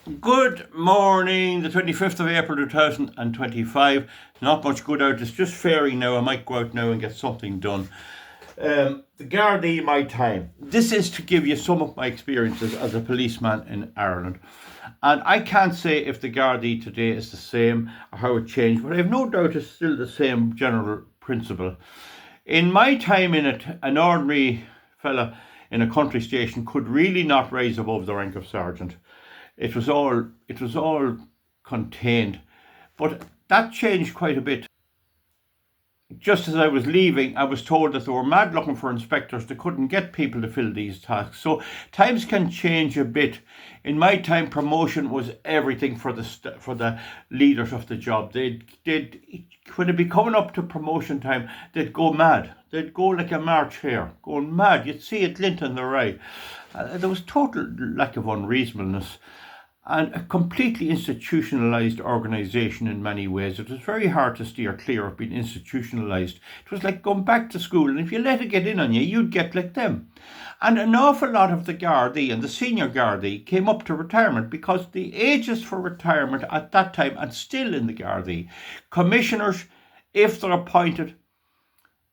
Good morning, the 25th of April 2025. Not much good out, it's just fairy now. I might go out now and get something done. The Gardai, my time. This is to give you some of my experiences as a policeman in Ireland. And I can't say if the Gardai today is the same or how it changed, but I have no doubt it's still the same general principle. In my time in it, an ordinary fella in a country station could really not rise above the rank of sergeant. It was all contained, but that changed quite a bit. Just as I was leaving, I was told that they were mad looking for inspectors. They couldn't get people to fill these tasks. So times can change a bit. In my time, promotion was everything for the leaders of the job. When it'd be coming up to promotion time, they'd go mad. They'd go like a March hare, going mad. You'd see it glint in their eye. There was total lack of unreasonableness and a completely institutionalized organisation in many ways. It was very hard to steer clear of being institutionalized. It was like going back to school, and if you let it get in on you, you'd get like them. And an awful lot of the Gardai and the senior Gardai came up to retirement because the ages for retirement at that time, and still in the Gardai, commissioners, if they're appointed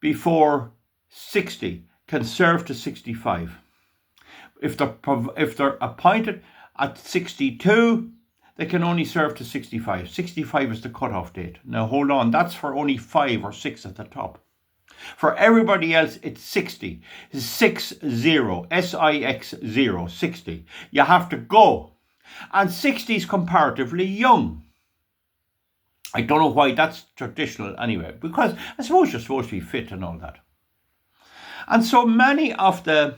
before 60, can serve to 65. If they're appointed at 62, they can only serve to 65. 65 is the cutoff date. Now hold on, that's for only 5 or 6 at the top. For everybody else, it's 60. 60, S-I-X-0, 60. You have to go. And 60 is comparatively young. I don't know why that's traditional anyway, because I suppose you're supposed to be fit and all that. And so many of the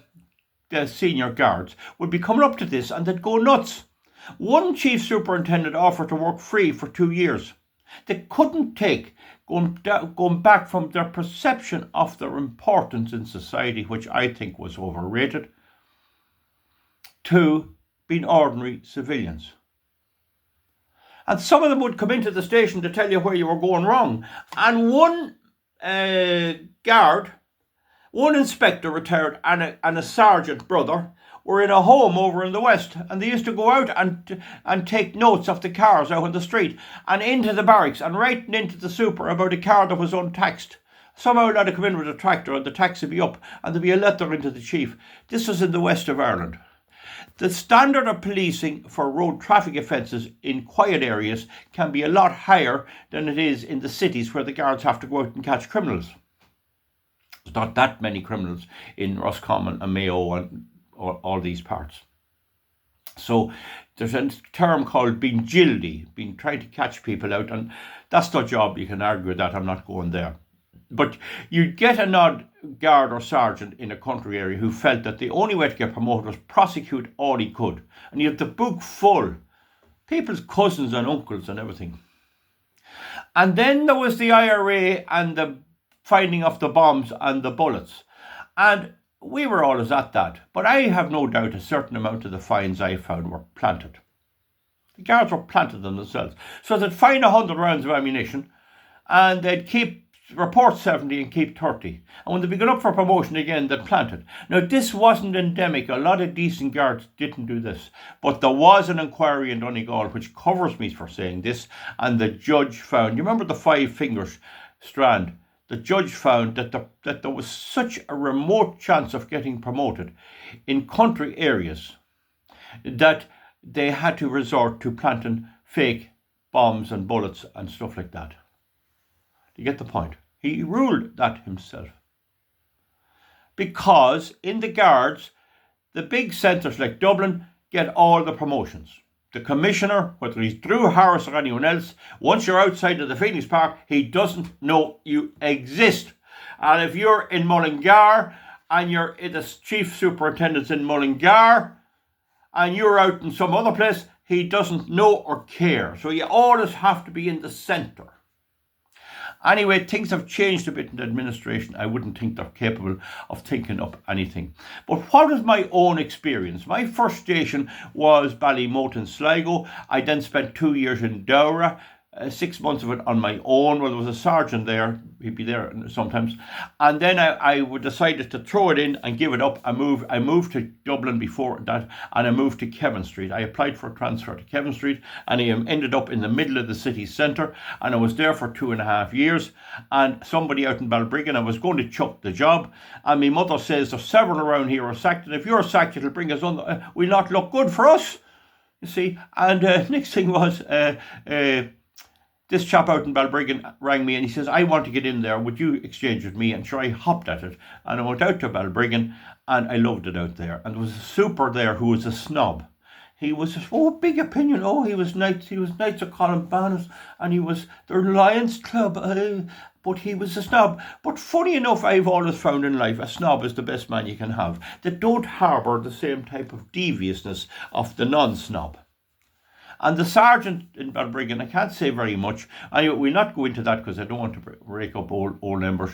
senior guards would be coming up to this and they'd go nuts. One chief superintendent offered to work free for 2 years. They couldn't take going back from their perception of their importance in society, which I think was overrated, to being ordinary civilians. And some of them would come into the station to tell you where you were going wrong. And one one inspector retired and a sergeant brother were in a home over in the west, and they used to go out and take notes of the cars out on the street and into the barracks and writing into the super about a car that was untaxed. Somehow they'd come in with a tractor and the tax would be up and there'd be a letter into the chief. This was in the west of Ireland. The standard of policing for road traffic offences in quiet areas can be a lot higher than it is in the cities where the guards have to go out and catch criminals. There's not that many criminals in Roscommon and Mayo and all these parts. So there's a term called being gildy, being trying to catch people out, and that's their job. You can argue that, I'm not going there. But you'd get an odd guard or sergeant in a country area who felt that the only way to get promoted was prosecute all he could. And you had the book full, people's cousins and uncles and everything. And then there was the IRA and the finding of the bombs and the bullets. And we were always at that. But I have no doubt a certain amount of the finds I found were planted. The guards were planted them themselves. So they'd find 100 rounds of ammunition and they'd report 70 and keep 30. And when they began up for promotion again, they'd plant it. Now, this wasn't endemic. A lot of decent guards didn't do this. But there was an inquiry in Donegal which covers me for saying this. And the judge found, you remember the 5 fingers strand? The judge found that there was such a remote chance of getting promoted in country areas that they had to resort to planting fake bombs and bullets and stuff like that. You get the point? He ruled that himself. Because in the guards, the big centres like Dublin get all the promotions. The commissioner, whether he's Drew Harris or anyone else, once you're outside of the Phoenix Park, he doesn't know you exist. And if you're in Mullingar and you're the chief superintendent's in Mullingar and you're out in some other place, he doesn't know or care. So you always have to be in the centre. Anyway, things have changed a bit in the administration. I wouldn't think they're capable of thinking up anything. But what was my own experience? My first station was Ballymote in Sligo. I then spent 2 years in Dowra, 6 months of it on my own. Well, there was a sergeant there. He'd be there sometimes. And then I decided to throw it in and give it up. I moved to Dublin before that, and I moved to Kevin Street. I applied for a transfer to Kevin Street, and I ended up in the middle of the city centre, and I was there for 2.5 years. And somebody out in Balbriggan, I was going to chuck the job, and my mother says there's several around here are sacked, and if you're sacked, it'll bring us on. Will not look good for us, you see. And next thing was this chap out in Balbriggan rang me and he says, I want to get in there. Would you exchange with me? And sure, I hopped at it. And I went out to Balbriggan and I loved it out there. And there was a super there who was a snob. He was big opinion. He was Knights. He was Knights of Columbanus, and he was their Lions Club. But he was a snob. But funny enough, I've always found in life, a snob is the best man you can have. That don't harbour the same type of deviousness of the non-snob. And the sergeant in Balbriggan, I can't say very much. We'll not go into that because I don't want to break up old members.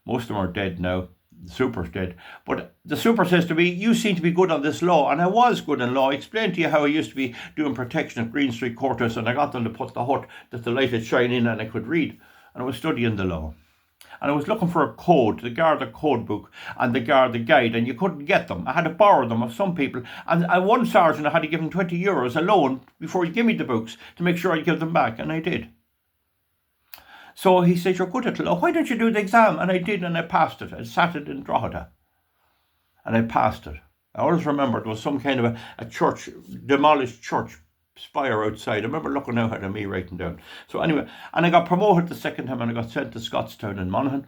Most of them are dead now. The super's dead. But the super says to me, you seem to be good on this law. And I was good in law. I explained to you how I used to be doing protection at Green Street Courthouse, and I got them to put the hut that the light had shine in and I could read. And I was studying the law. And I was looking for a code, the Gardai code book and the Gardai guide, and you couldn't get them. I had to borrow them of some people. And one sergeant, I had to give him €20 a loan before he'd give me the books to make sure I'd give them back, and I did. So he said, you're good at law, why don't you do the exam? And I did, and I passed it. I sat it in Drogheda, and I passed it. I always remember there was some kind of a church, demolished church spire outside. I remember looking out at me writing down. So anyway, and I got promoted the second time, and I got sent to Scottstown in Monaghan,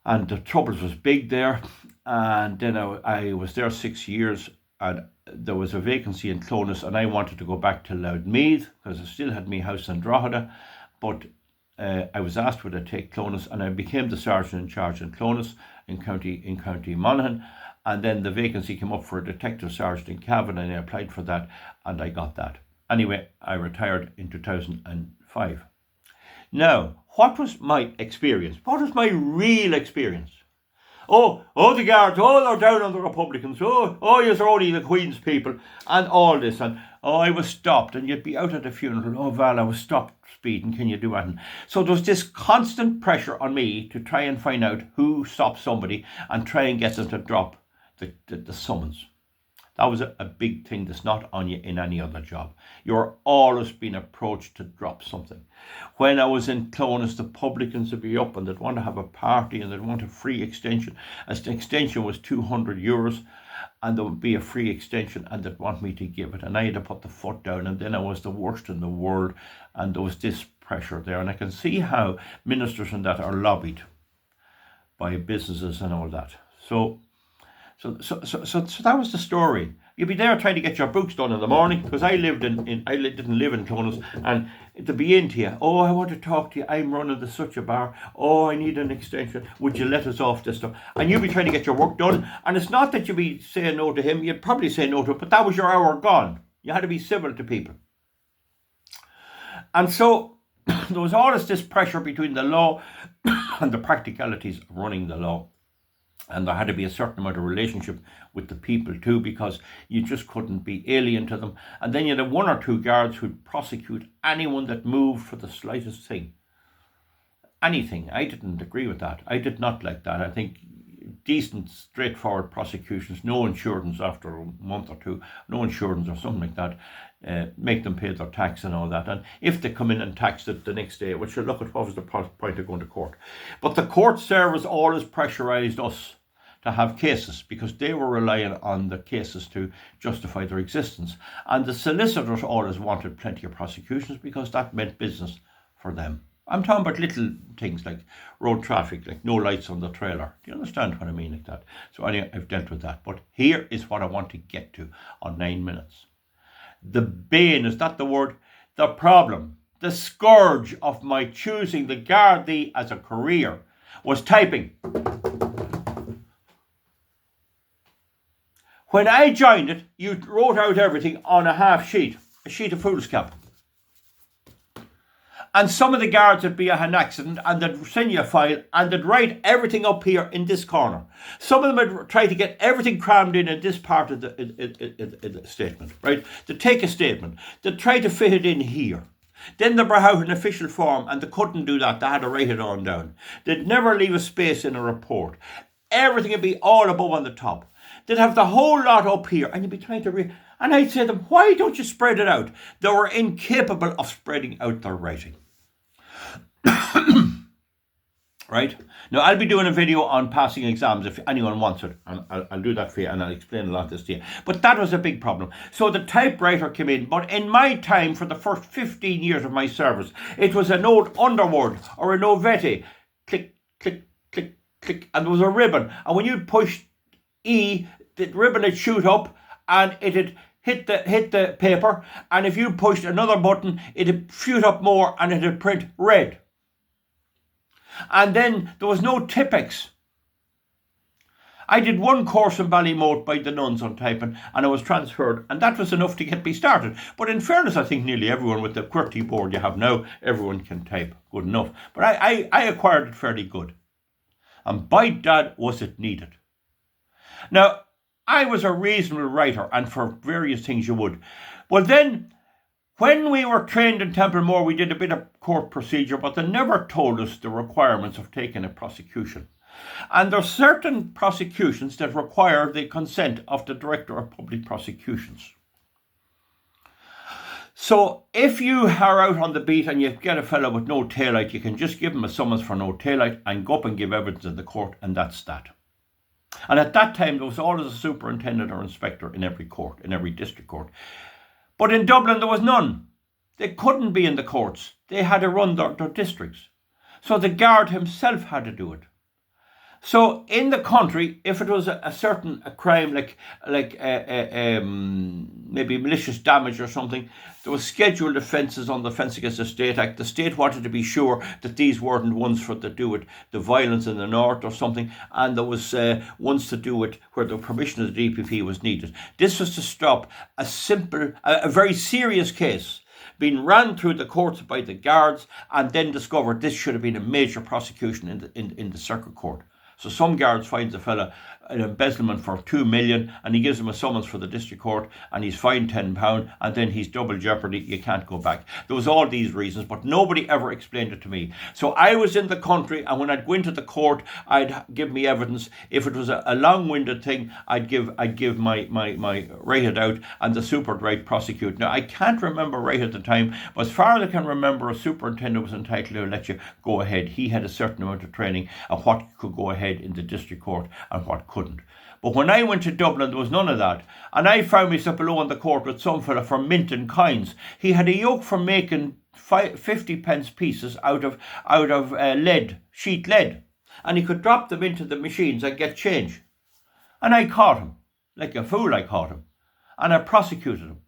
and the troubles was big there. And then I was there 6 years, and there was a vacancy in Clonus, and I wanted to go back to Loudmead because I still had my house in Drogheda, but I was asked would I take Clonus, and I became the sergeant in charge in Clonus in County Monaghan. And then the vacancy came up for a detective sergeant in Cavan, and I applied for that, and I got that. Anyway, I retired in 2005. Now, what was my experience? What was my real experience? The Guards, they're down on the Republicans. Yes, are only the Queen's people, and all this. And I was stopped, and you'd be out at a funeral. Val, I was stopped speeding. Can you do that? So there was this constant pressure on me to try and find out who stopped somebody and try and get them to drop the summons. That was a big thing that's not on you in any other job. You're always being approached to drop something. When I was in Clonus, the publicans would be up and they'd want to have a party and they'd want a free extension. As the extension was €200, and there would be a free extension, and they'd want me to give it. And I had to put the foot down, and then I was the worst in the world, and there was this pressure there. And I can see how ministers and that are lobbied by businesses and all that. So that was the story. You'd be there trying to get your books done in the morning, because I didn't live in Clonus, and to be into you, I want to talk to you, I'm running such a bar, I need an extension, would you let us off this stuff? And you'd be trying to get your work done, and it's not that you'd be saying no to him, you'd probably say no to him, but that was your hour gone. You had to be civil to people. And so there was always this pressure between the law and the practicalities of running the law. And there had to be a certain amount of relationship with the people too, because you just couldn't be alien to them. And then you had 1 or 2 guards who'd prosecute anyone that moved for the slightest thing. Anything. I didn't agree with that. I did not like that. I think decent, straightforward prosecutions, no insurance after a month or two, no insurance or something like that, make them pay their tax and all that. And if they come in and tax it the next day, we should look at what was the point of going to court. But the court service always pressurised us to have cases, because they were relying on the cases to justify their existence. And the solicitors always wanted plenty of prosecutions, because that meant business for them. I'm talking about little things like road traffic, like no lights on the trailer. Do you understand what I mean like that? So anyway, I've dealt with that. But here is what I want to get to on 9 minutes. The bane, is that the word? The problem, the scourge of my choosing the Gardai as a career was typing. When I joined it, you wrote out everything on a sheet of foolscap. And some of the guards would be an accident, and they'd send you a file, and they'd write everything up here in this corner. Some of them would try to get everything crammed in this part of the statement, right? They'd take a statement, they'd try to fit it in here. Then they brought out an official form and they couldn't do that. They had to write it on down. They'd never leave a space in a report. Everything would be all above on the top. They'd have the whole lot up here and you'd be trying to read. And I'd say to them, why don't you spread it out? They were incapable of spreading out their writing. Right? Now, I'll be doing a video on passing exams if anyone wants it. And I'll do that for you and I'll explain a lot of this to you. But that was a big problem. So the typewriter came in. But in my time, for the first 15 years of my service, it was an old Underwood or an Ovette. Click, click, click, click. And there was a ribbon. And when you'd push E, the ribbon would shoot up and it'd hit the paper. And if you pushed another button, it'd shoot up more and it'd print red. And then there was no Tipex. I did one course in Ballymote by the nuns on typing and I was transferred and that was enough to get me started. But in fairness, I think nearly everyone with the QWERTY board you have now, everyone can type good enough. But I acquired it fairly good. And by dad was it needed. Now, I was a reasonable writer and for various things you would. Well then, when we were trained in Templemore, we did a bit of court procedure, but they never told us the requirements of taking a prosecution. And there are certain prosecutions that require the consent of the Director of Public Prosecutions. So if you are out on the beat and you get a fellow with no taillight, you can just give him a summons for no taillight and go up and give evidence in the court, and that's that. And at that time, there was always a superintendent or inspector in every court, in every district court. But in Dublin, there was none. They couldn't be in the courts. They had to run their districts. So the guard himself had to do it. So in the country, if it was a certain crime like maybe malicious damage or something, there was scheduled offences on the Offence Against the State Act. The state wanted to be sure that these weren't ones for to do with the violence in the north or something, and there was ones to do with where the permission of the DPP was needed. This was to stop a very serious case being ran through the courts by the guards and then discovered this should have been a major prosecution in the circuit court. So some guards finds a fella an embezzlement for 2 million and he gives him a summons for the district court and he's fined £10 and then he's double jeopardy, you can't go back. There was all these reasons, but nobody ever explained it to me. So I was in the country and when I'd go into the court, I'd give me evidence. If it was a long-winded thing, I'd give my right it out and the super right prosecute. Now I can't remember right at the time, but as far as I can remember, a superintendent was entitled to let you go ahead. He had a certain amount of training of what could go ahead in the district court and what couldn't. But when I went to Dublin, there was none of that. And I found myself below in the court with some fella from Minton Coins. He had a yoke for making 50 pence pieces out of lead, sheet lead. And he could drop them into the machines and get change. And I caught him. Like a fool, I caught him. And I prosecuted him.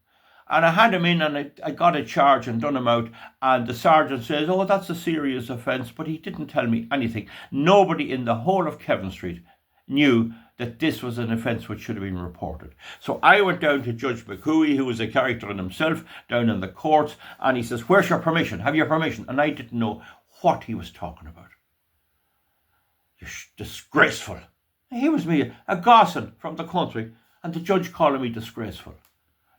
And I had him in and I got a charge and done him out. And the sergeant says, oh, that's a serious offence. But he didn't tell me anything. Nobody in the whole of Kevin Street knew that this was an offence which should have been reported. So I went down to Judge McCooey, who was a character in himself, down in the courts. And he says, where's your permission? Have you permission? And I didn't know what he was talking about. You're disgraceful. Here was me, a gossin from the country. And the judge calling me disgraceful.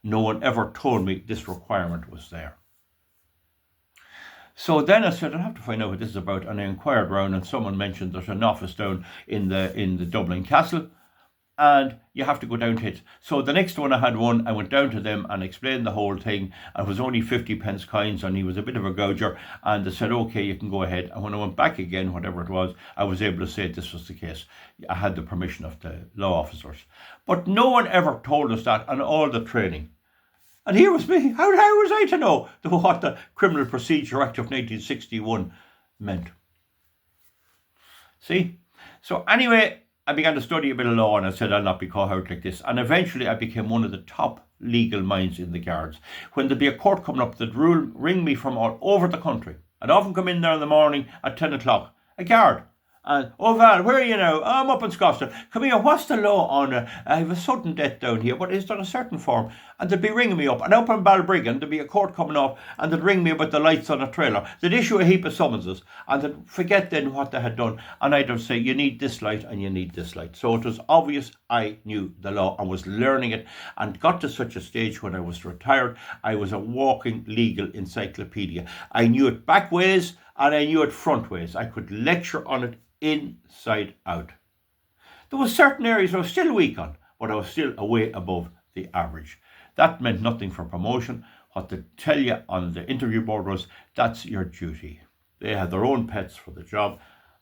No one ever told me this requirement was there. So then I said, I'll have to find out what this is about. And I inquired around and someone mentioned there's an office down in the Dublin Castle and you have to go down to it. So the next one I went down to them and explained the whole thing. And it was only 50 pence coins and he was a bit of a gouger. And they said, okay, you can go ahead. And when I went back again, whatever it was, I was able to say this was the case. I had the permission of the law officers. But no one ever told us that and all the training. And here was me. How was I to know what the Criminal Procedure Act of 1961 meant? See? So anyway, I began to study a bit of law and I said I'll not be caught out like this. And eventually I became one of the top legal minds in the Guards. When there'd be a court coming up, they'd ring me from all over the country. I'd often come in there in the morning at 10 o'clock. A guard. And, oh Val, where are you now? I'm up in Scotland. Come here, what's the law on I have a sudden death down here, but it's on a certain form. And they'd be ringing me up. And up in Balbriggan, there'd be a court coming up, and they'd ring me about the lights on a trailer. They'd issue a heap of summonses, and they'd forget then what they had done. And I'd say, you need this light, and you need this light. So it was obvious I knew the law and was learning it, and got to such a stage when I was retired, I was a walking legal encyclopedia. I knew it back ways, and I knew it front ways. I could lecture on it inside out. There were certain areas I was still weak on, but I was still way above the average. That meant nothing for promotion. What they tell you on the interview board was, that's your duty. They had their own pets for the job,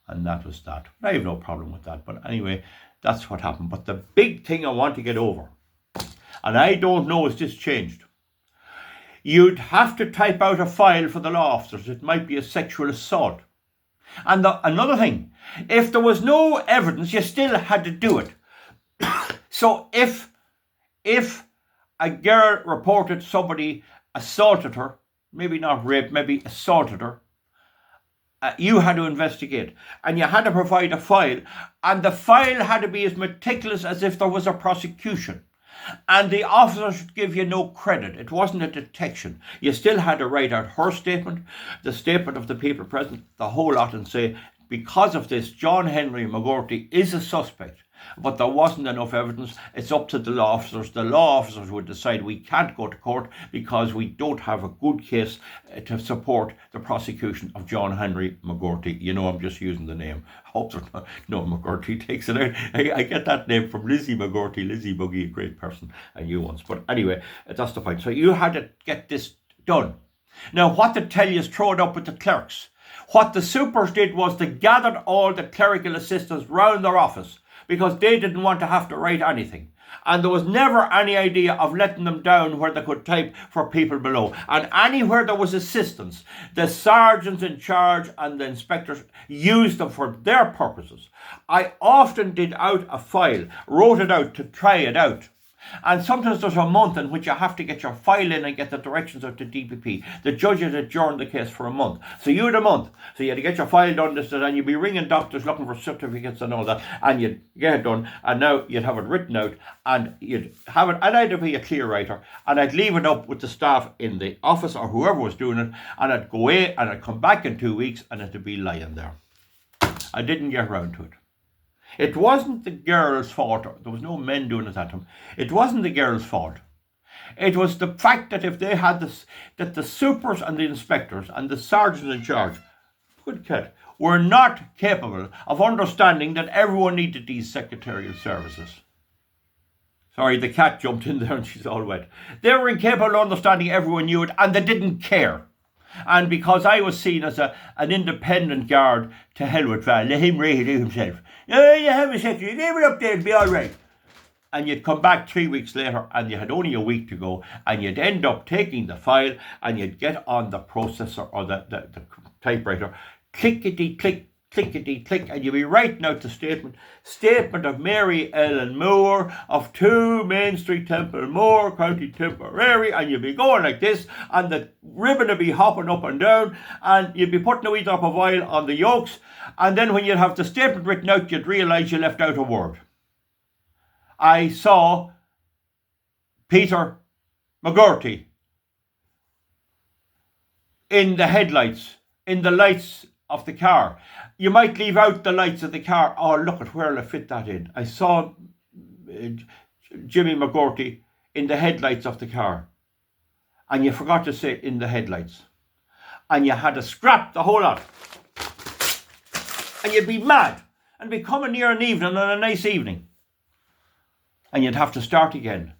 and that was that. I have no problem with that, but anyway, that's what happened. But the big thing I want to get over, and I don't know if this changed, you'd have to type out a file for the law officers. It might be a sexual assault. And another thing, if there was no evidence, you still had to do it. So if a girl reported somebody assaulted her, maybe not raped, maybe assaulted her, you had to investigate, and you had to provide a file, and the file had to be as meticulous as if there was a prosecution. And the officer should give you no credit. It wasn't a detection. You still had to write out her statement, the statement of the people present, the whole lot, and say, because of this, John Henry McGorty is a suspect, but there wasn't enough evidence. It's up to the law officers. The law officers would decide we can't go to court because we don't have a good case to support the prosecution of John Henry McGorty. You know, I'm just using the name. Hope there's no McGorty takes it out. I get that name from Lizzie McGorty. Lizzie Buggy, a great person I knew once. But anyway, that's the point. So you had to get this done. Now, what they tell you is throw it up with the clerks. What the supers did was they gathered all the clerical assistants round their office, because they didn't want to have to write anything. And there was never any idea of letting them down where they could type for people below. And anywhere there was assistants, the sergeants in charge and the inspectors used them for their purposes. I often did out a file, wrote it out to try it out. And sometimes there's a month in which you have to get your file in and get the directions out to DPP. The judge had adjourned the case for a month. So you had a month. So you had to get your file done, and you'd be ringing doctors looking for certificates and all that, and you'd get it done, and now you'd have it written out, and you'd have it, and I'd be a clear writer, and I'd leave it up with the staff in the office or whoever was doing it, and I'd go away, and I'd come back in 2 weeks, and it'd be lying there. I didn't get around to it. It wasn't the girl's fault. There was no men doing it at them. It wasn't the girl's fault. It was the fact that if they had this, that the supers and the inspectors and the sergeants in charge, good cat, were not capable of understanding that everyone needed these secretarial services. Sorry, the cat jumped in there and she's all wet. They were incapable of understanding everyone knew it, and they didn't care. And because I was seen as an independent guard, to hell with Val, let him read it himself. No, you have a secretary, leave it up there, it'll be all right. And you'd come back 3 weeks later and you had only a week to go, and you'd end up taking the file and you'd get on the processor or the typewriter, clickety click, clickety click, and you'd be writing out the statement of Mary Ellen Moore of 2 Main Street, Temple Moore, County Tipperary, and you'd be going like this, and the ribbon would be hopping up and down, and you'd be putting a wee drop of oil on the yolks, and then when you'd have the statement written out, you'd realise you left out a word. I saw Peter McGorty in the headlights, in the lights of the car. You might leave out the lights of the car. Oh, look at where I fit that in. I saw Jimmy McGorty in the headlights of the car. And you forgot to say in the headlights. And you had to scrap the whole lot. And you'd be mad. And be coming near an evening on a nice evening. And you'd have to start again.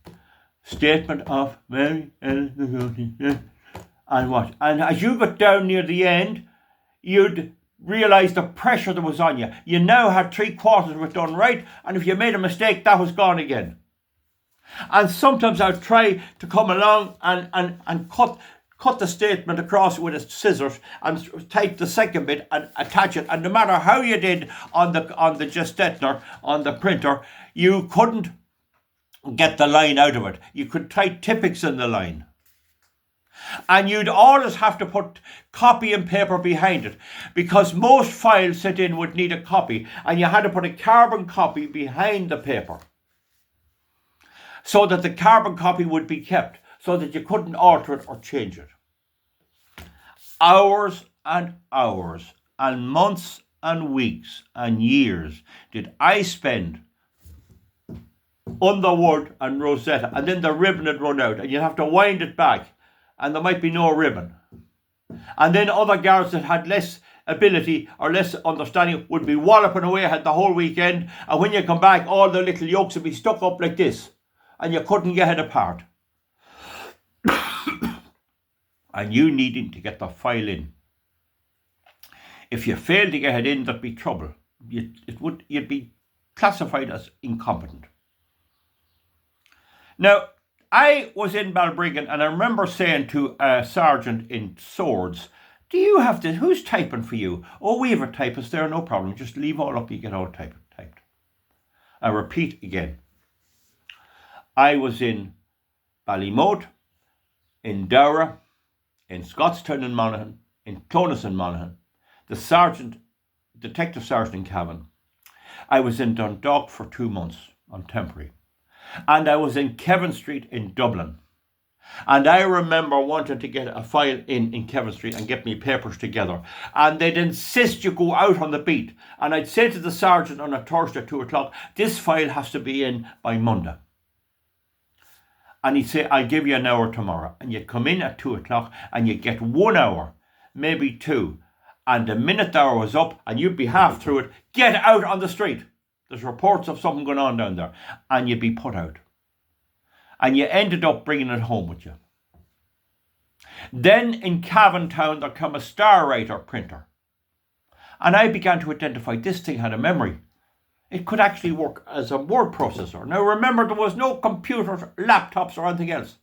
Statement of Mary Ellen McGorty. And what? And as you got down near the end, you'd realise the pressure that was on you. You now had 3/4 of it done right, and if you made a mistake, that was gone again. And sometimes I'd try to come along and cut the statement across with a scissors and type the second bit and attach it. And no matter how you did on the gestetner, on the printer, you couldn't get the line out of it. You could type Tipex in the line. And you'd always have to put copy and paper behind it, because most files sent in would need a copy, and you had to put a carbon copy behind the paper so that the carbon copy would be kept, so that you couldn't alter it or change it. Hours and hours and months and weeks and years did I spend Underwood and Rosetta, and then the ribbon had run out and you'd have to wind it back and there might be no ribbon. And then other guards that had less ability or less understanding would be walloping away, had the whole weekend, and when you come back all the little yolks would be stuck up like this and you couldn't get it apart. And you needing to get the file in. If you failed to get it in, there'd be trouble. You'd be classified as incompetent. Now, I was in Balbriggan and I remember saying to a sergeant in Swords, do you have this? Who's typing for you? Oh, we have a typist there, no problem. Just leave all up, you get all typed. I repeat again. I was in Ballymote, in Dowra, in Scottstown and Monaghan, in Clones and Monaghan, detective sergeant in Cavan. I was in Dundalk for 2 months on temporary. And I was in Kevin Street in Dublin. And I remember wanting to get a file in Kevin Street and get me papers together. And they'd insist you go out on the beat. And I'd say to the sergeant on a Thursday at 2 o'clock, this file has to be in by Monday. And he'd say, I'll give you an hour tomorrow. And you'd come in at 2 o'clock and you'd get 1 hour, maybe 2. And the minute the hour was up and you'd be half through it, get out on the street. There's reports of something going on down there. And you'd be put out. And you ended up bringing it home with you. Then in Cavan Town, there came a Star Writer printer. And I began to identify this thing had a memory. It could actually work as a word processor. Now remember, there was no computers, laptops or anything else.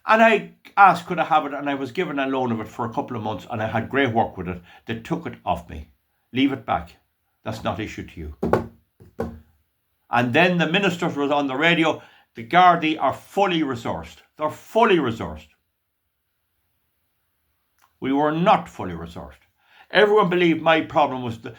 And I asked, could I have it? And I was given a loan of it for a couple of months and I had great work with it. They took it off me. Leave it back. That's not issued to you. And then the ministers was on the radio. The Gardai are fully resourced. They're fully resourced. We were not fully resourced. Everyone believed my problem was the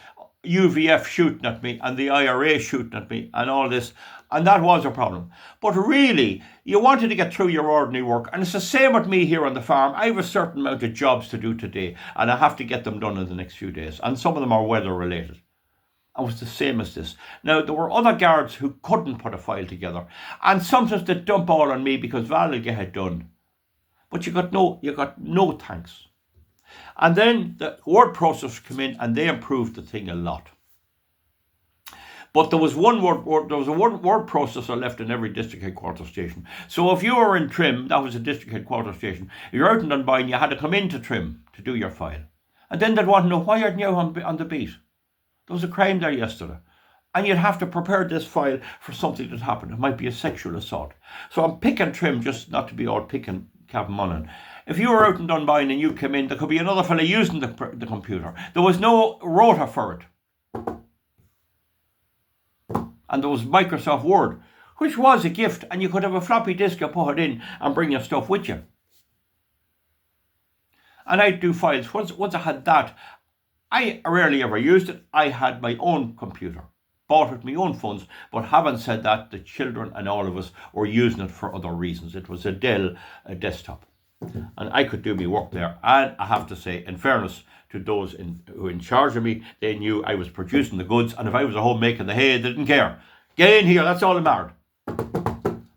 UVF shooting at me and the IRA shooting at me and all this. And that was a problem. But really, you wanted to get through your ordinary work. And it's the same with me here on the farm. I have a certain amount of jobs to do today. And I have to get them done in the next few days. And some of them are weather related. It was the same as this. Now, there were other guards who couldn't put a file together. And sometimes they'd dump all on me because Val will get it done. But you got no thanks. And then the word processors come in and they improved the thing a lot. But there was a one word processor left in every district headquarters station. So if you were in Trim, that was a district headquarters station, you're out in Dunboyne, you had to come into Trim to do your file. And then they'd want to know, why aren't you on the beat? There was a crime there yesterday. And you'd have to prepare this file for something that happened. It might be a sexual assault. So I'm picking Trim just not to be all picking Cavan Monaghan. If you were out in Dunboyne and you came in, there could be another fella using the computer. There was no rota for it. And there was Microsoft Word, which was a gift. And you could have a floppy disk and put it in and bring your stuff with you. And I'd do files. Once I had that, I rarely ever used it. I had my own computer, bought with my own funds, but having said that, the children and all of us were using it for other reasons. It was a Dell desktop, and I could do my work there. And I have to say, in fairness to those who were in charge of me, they knew I was producing the goods, and if I was at home making the hay, they didn't care. Get in here, that's all that mattered.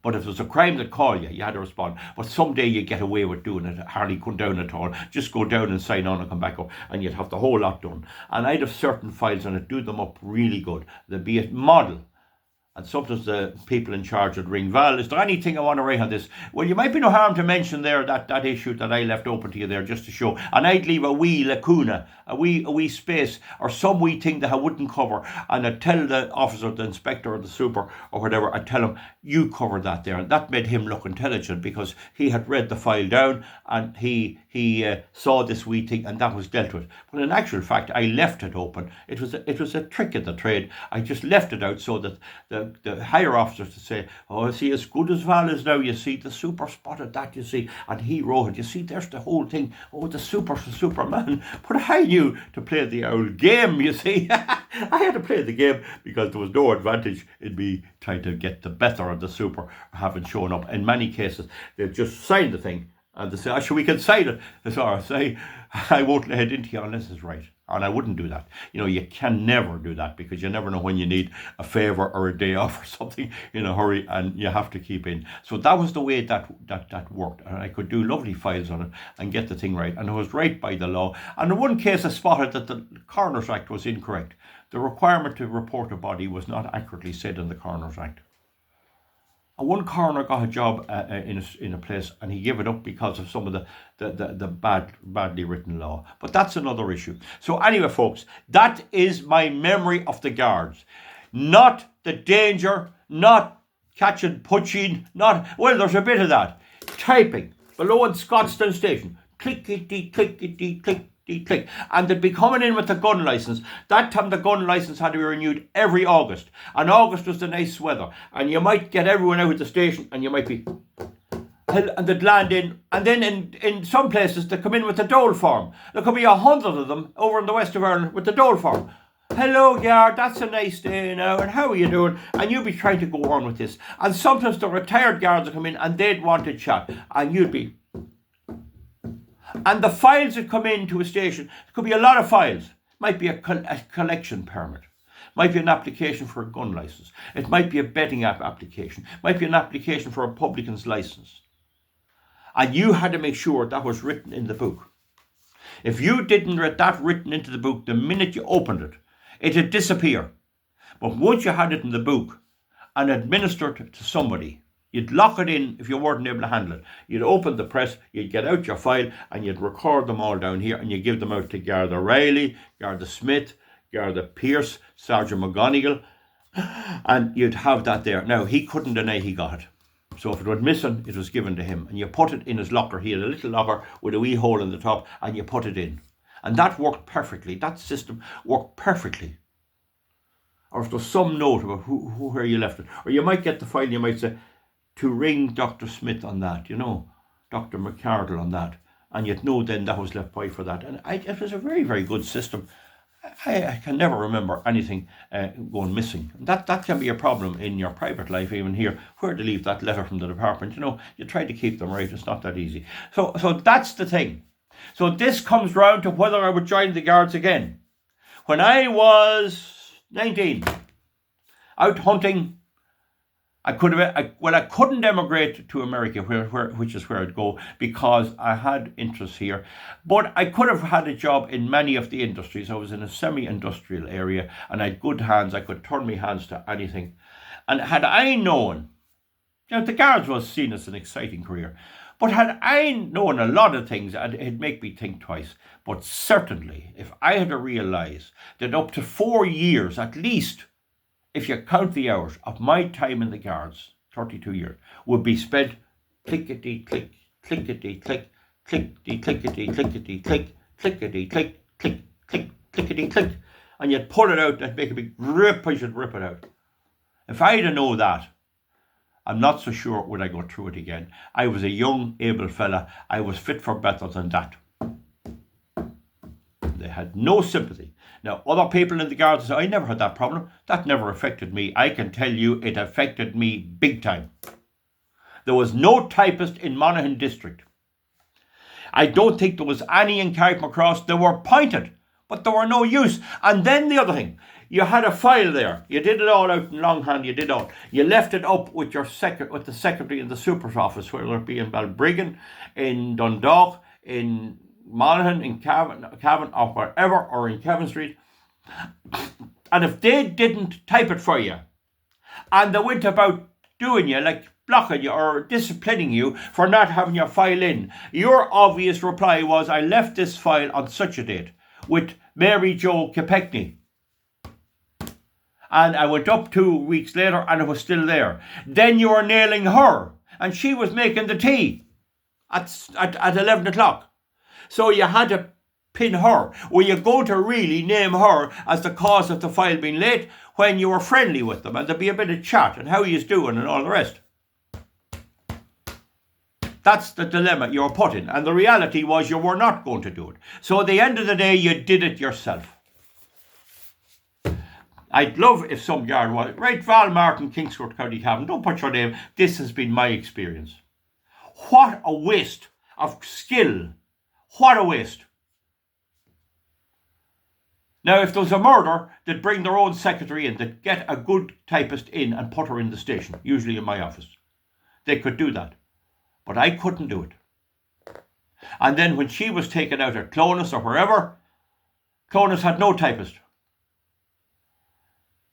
But if there was a crime that called you, you had to respond. But someday you get away with doing it, hardly come down at all. Just go down and sign on and come back up, and you'd have the whole lot done. And I'd have certain files and I'd do them up really good. There'd be a model. And sometimes the people in charge would ring, Val, is there anything I want to write on this? Well, you might be no harm to mention there that issue that I left open to you there just to show. And I'd leave a wee lacuna, a wee space, or some wee thing that I wouldn't cover. And I'd tell the officer, the inspector or the super or whatever, I'd tell him, you covered that there. And that made him look intelligent because he had read the file down and he saw this wee thing and that was dealt with. But in actual fact, I left it open. It was a trick of the trade. I just left it out so that the the higher officers to say, oh, see, as good as Val is now, you see, the super spotted that, you see, and he wrote it. You see, there's the whole thing. Oh, the Superman. But I knew to play the old game, you see. I had to play the game because there was no advantage in me trying to get the better of the super having shown up. In many cases, they'd just sign the thing and they say, oh, sure, we can sign it. So I say, I won't lay it into you unless it's right. And I wouldn't do that. You know, you can never do that because you never know when you need a favour or a day off or something in a hurry, and you have to keep in. So that was the way that worked. And I could do lovely files on it and get the thing right. And it was right by the law. And in one case I spotted that the Coroner's Act was incorrect. The requirement to report a body was not accurately said in the Coroner's Act. And one coroner got a job in a place, and he gave it up because of some of the badly written law. But that's another issue. So anyway, folks, that is my memory of the Guards. Not the danger, not catching, punching, not, well, there's a bit of that. Typing, below in Scotstown Station, clickety, clickety, click. Click, and they'd be coming in with the gun licence. That time the gun licence had to be renewed every August, and August was the nice weather, and you might get everyone out of the station, and you might be, and they'd land in, and then in some places they come in with the dole form. There could be 100 of them over in the west of Ireland with the dole form. Hello, Yard, that's a nice day now, and how are you doing? And you'd be trying to go on with this, and sometimes the retired guards would come in and they'd want to chat, and you'd be. And the files that come into a station, it could be a lot of files. Might be a collection permit. Might be an application for a gun licence. It might be a betting application. Might be an application for a publican's licence. And you had to make sure that was written in the book. If you didn't get that written into the book the minute you opened it, it'd disappear. But once you had it in the book and administered it to somebody, you'd lock it in if you weren't able to handle it. You'd open the press, you'd get out your file, and you'd record them all down here, and you'd give them out to Garda Riley, Garda Smith, Garda Pierce, Sergeant McGonigal, and you'd have that there. Now, he couldn't deny he got it. So if it was missing, it was given to him, and you put it in his locker. He had a little locker with a wee hole in the top, and you put it in. And that worked perfectly. That system worked perfectly. Or if there's some note about where you left it. Or you might get the file, you might say, to ring Dr. Smith on that, you know, Dr. McCardle on that, and you'd know then that was left by for that. And it was a very, very good system. I can never remember anything going missing. That can be a problem in your private life, even here, where to leave that letter from the department. You know, you try to keep them right. It's not that easy. So that's the thing. So this comes round to whether I would join the Guards again. When I was 19, out hunting, I couldn't emigrate to America, which is where I'd go, because I had interests here. But I could have had a job in many of the industries. I was in a semi-industrial area, and I had good hands. I could turn my hands to anything. And had I known, you know, the Guards was seen as an exciting career. But had I known a lot of things, it'd make me think twice. But certainly, if I had to realise that up to 4 years at least, if you count the hours of my time in the Guards, 32 years, would be spent clickety click, clickety click, clickety clickety clickety click, clickety click, click, click, clickety click, and you'd pull it out and make a big rip, I should rip it out. If I'd have known that, I'm not so sure would I go through it again. I was a young, able fella. I was fit for better than that. They had no sympathy. Now, other people in the Guards say, I never had that problem. That never affected me. I can tell you it affected me big time. There was no typist in Monaghan district. I don't think there was any in Carrickmacross. They were appointed, but they were no use. And then the other thing, you had a file there. You did it all out in longhand. You did all. You left it up with your with the secretary in the super's office, whether it be in Balbriggan, in Dundalk, in Monaghan, in Cavan, or wherever, or in Cavan Street. And if they didn't type it for you, and they went about doing you, like blocking you or disciplining you for not having your file in, your obvious reply was, I left this file on such a date with Mary Jo Kopechny. And I went up 2 weeks later and it was still there. Then you were nailing her, and she was making the tea at 11 o'clock. So you had to pin her? Were you going to really name her as the cause of the file being late when you were friendly with them and there'd be a bit of chat and how he's doing and all the rest? That's the dilemma you're put in. And the reality was you were not going to do it. So at the end of the day, you did it yourself. I'd love if some yard was, right, Val Martin, Kingscourt, County Cavan, don't put your name. This has been my experience. What a waste of skill. What a waste. Now, if there was a murder, they'd bring their own secretary in. They'd get a good typist in and put her in the station, usually in my office. They could do that. But I couldn't do it. And then when she was taken out at Clonus or wherever, Clonus had no typist.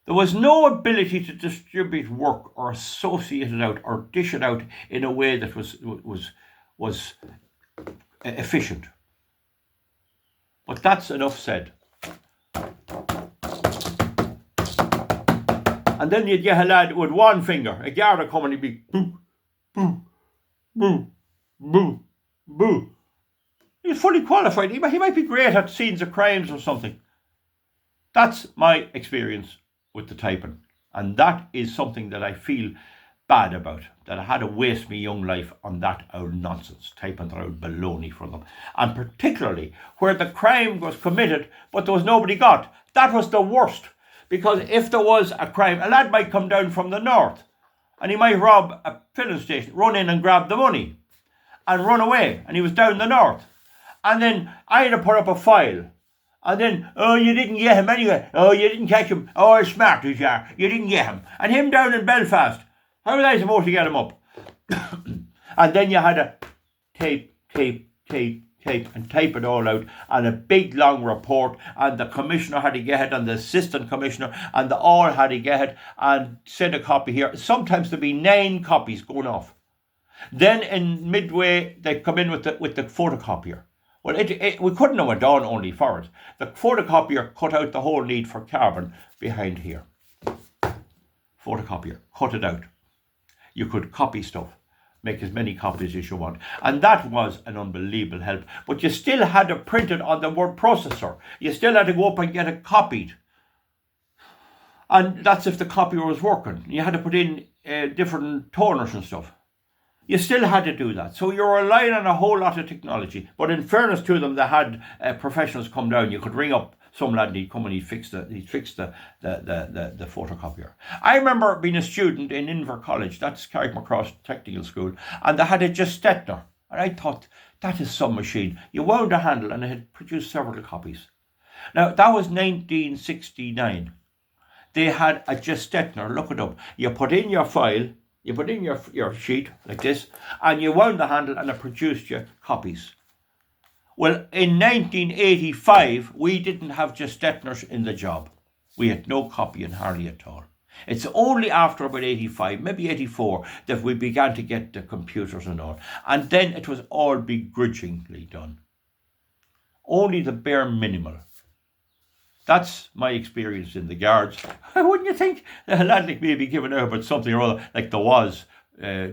There was no ability to distribute work or associate it out or dish it out in a way that was efficient. But that's enough said. And then you'd get a lad with one finger, a Garda come and he'd be boo, boo, boo, boo, boo. He's fully qualified. He might be great at scenes of crimes or something. That's my experience with the typing. And that is something that I feel bad about, that I had to waste my young life on that old nonsense, typing their old baloney for them. And particularly where the crime was committed, but there was nobody got. That was the worst. Because if there was a crime, a lad might come down from the north and he might rob a filling station, run in and grab the money and run away. And he was down the north. And then I had to put up a file. And then, oh, you didn't get him anyway. Oh, you didn't catch him. Oh, smart as you are. You didn't get him. And him down in Belfast. How was I supposed to get him up? And then you had to tape, and type it all out, and a big long report, and the commissioner had to get it, and the assistant commissioner, and they all had to get it, and send a copy here. Sometimes there'd be 9 copies going off. Then in midway, they'd come in with the photocopier. Well, we couldn't have went on only for it. The photocopier cut out the whole need for carbon behind here. Photocopier, cut it out. You could copy stuff, make as many copies as you want. And that was an unbelievable help. But you still had to print it on the word processor. You still had to go up and get it copied. And that's if the copier was working. You had to put in different toners and stuff. You still had to do that. So you're relying on a whole lot of technology. But in fairness to them, they had professionals come down. You could ring up some lad and he'd come and he'd fix the photocopier. I remember being a student in Inver College, that's Carrickmacross Technical School, and they had a Gestetner. And I thought, that is some machine. You wound a handle and it had produced several copies. Now, that was 1969. They had a Gestetner, look it up. You put in your file, you put in your sheet like this, and you wound the handle and it produced you copies. Well, in 1985, we didn't have Gestetners in the job. We had no copying hardly at all. It's only after about 85, maybe 84, that we began to get the computers and all. And then it was all begrudgingly done. Only the bare minimal. That's my experience in the Guards. Wouldn't you think a lad like me be given out about something or other, like there was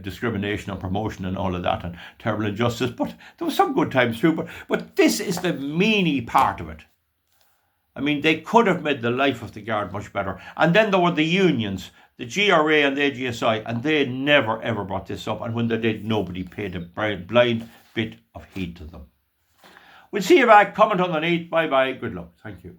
discrimination and promotion and all of that and terrible injustice, but there was some good times too. But this is the meany part of it. I mean, they could have made the life of the Guard much better. And then there were the unions, the GRA and the AGSI, and they never ever brought this up. And when they did, nobody paid a blind bit of heed to them. We'll see you back. Comment underneath. Bye bye. Good luck. Thank you.